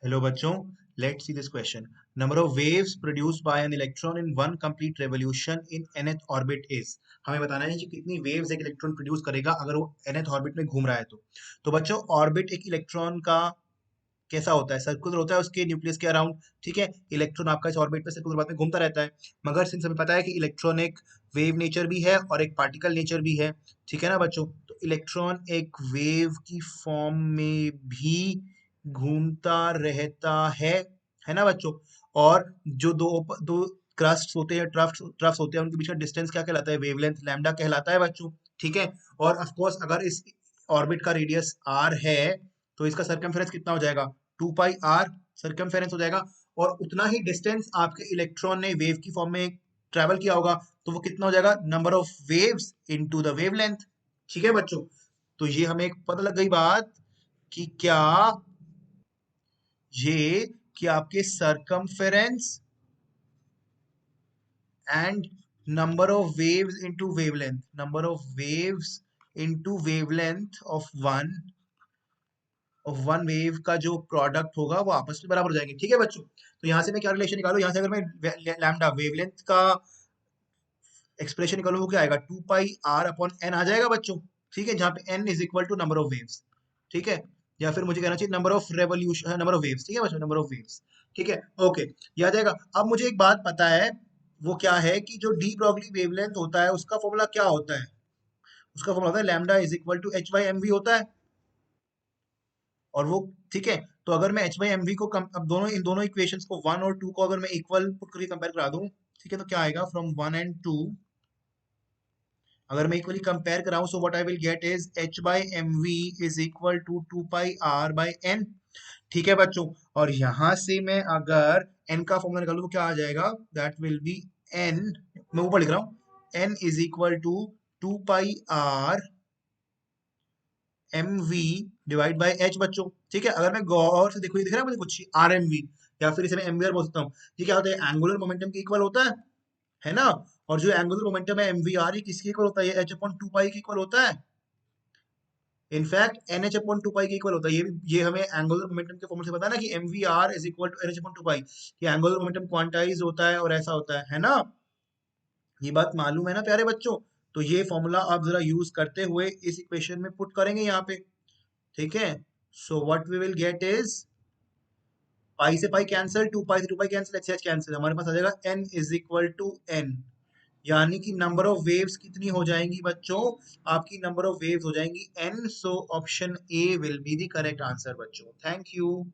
Hello बच्चों, let's see this question. Number of waves produced by an electron in one complete revolution in nth orbit is. हमें बताना है कि कितनी waves एक इलेक्ट्रॉन प्रोड्यूस करेगा अगर वो nth ऑर्बिट में घूम रहा है तो बच्चों ऑर्बिट एक इलेक्ट्रॉन का कैसा होता है? सर्कुलर होता है उसके न्यूक्लियस के अराउंड। ठीक है, इलेक्ट्रॉन आपका इस ऑर्बिट में सर्कुलर पाथ में घूमता रहता है। मगर सिंस हमें पता है कि इलेक्ट्रॉन एक वेव नेचर भी है और एक पार्टिकल नेचर भी है। ठीक है ना बच्चों, तो इलेक्ट्रॉन एक वेव की फॉर्म में भी घूमता रहता है ना बच्चों। और जो दो दो क्रस्ट होते हैं, ट्रफ्स होते हैं, उनके बीच का डिस्टेंस क्या कहलाता है? वेवलेंथ लैम्डा कहलाता है बच्चों। ठीक है, और ऑफ कोर्स अगर इस ऑर्बिट का रेडियस आर है तो इसका सरकमफेरेंस कितना हो जाएगा? 2 पाई आर सरकमफेरेंस हो जाएगा। और उतना ही डिस्टेंस आपके इलेक्ट्रॉन ने वेव की फॉर्म में ट्रेवल किया होगा, तो वो कितना हो जाएगा? Number of waves into the wavelength. ठीक है बच्चों, तो ये हमें एक पता लग गई बात कि क्या ये कि आपके circumference and number of waves of one wave का जो प्रोडक्ट होगा वो आपस में बराबर हो जाएंगे। ठीक है बच्चों, तो यहाँ से मैं क्या रिलेशन निकालू? यहाँ से अगर मैं लैम्डा वेवलेंथ का एक्सप्रेशन निकालू वो क्या आएगा? 2 पाई आर अपॉन एन आ जाएगा बच्चों। ठीक है, जहाँ पे n is equal to number of waves. ठीक है, या फिर मुझे कहना चाहिए number of revolution, number of waves. ठीक है बच्चों, नंबर ऑफ वेव्स। ठीक है, ओके, ये आ जाएगा। अब मुझे एक बात पता है, वो क्या है कि जो डी ब्रॉगली वेवलेंथ होता है उसका फॉर्मूला क्या होता है? उसका फॉर्मूला होता है lambda is equal to h by M v होता है। और वो, ठीक है, तो अगर मैं एच बाई एम वी को अब दोनों इन दोनों इक्वेशंस को वन और टू को अगर मैं इक्वल पुट करके कंपेयर करा दूं, ठीक है, तो क्या आएगा? फ्रॉम वन एंड टू अगर मैं इक्वली कंपेयर कराऊं, so what I will get is H by M V is equal to 2 pi R by N. ठीक है बच्चों, और यहां से मैं अगर एन का फॉर्मूला निकालूं तो क्या आ जाएगा? दैट विल बी एन, मैं ऊपर लिख रहा हूं, n is equal to 2 pi r m v divide by h बच्चों। ठीक है, अगर मैं गौर से देखो, ये दिख रहा है मुझे कुछ आर एम वी, या फिर इसे मैं एम वी आर बोल सकता हूँ। ये क्या होता है? एंगुलर मोमेंटम के इक्वल होता है ना। और जो एंगुलर मोमेंटम है एम वी आर, ये किसके इक्वल होता है? ये एच अपॉन 2 पाई के इक्वल होता है। इनफैक्ट एन एच अपॉन 2 पाई के इक्वल होता है। ये हमें एंगुलर मोमेंटम के फॉर्मूले से पता है ना कि m v r is equal to n h upon 2 pi. ये एंगुलर मोमेंटम क्वांटाइज होता है और ऐसा होता है ना। ये बात मालूम है ना प्यारे बच्चों? तो ये फॉर्मूला आप जरा यूज करते हुए इस इक्वेशन में पुट करेंगे यहाँ पे। ठीक है, so what we will get is, pi से पाई कैंसिल, 2 पाई से 2 pi cancel, H H cancel, हमारे पास आ जाएगा N is equal to N. यानी कि नंबर ऑफ वेव्स कितनी हो जाएंगी बच्चों? आपकी नंबर ऑफ वेव्स हो जाएंगी N. So option A will be the correct answer बच्चों। Thank you.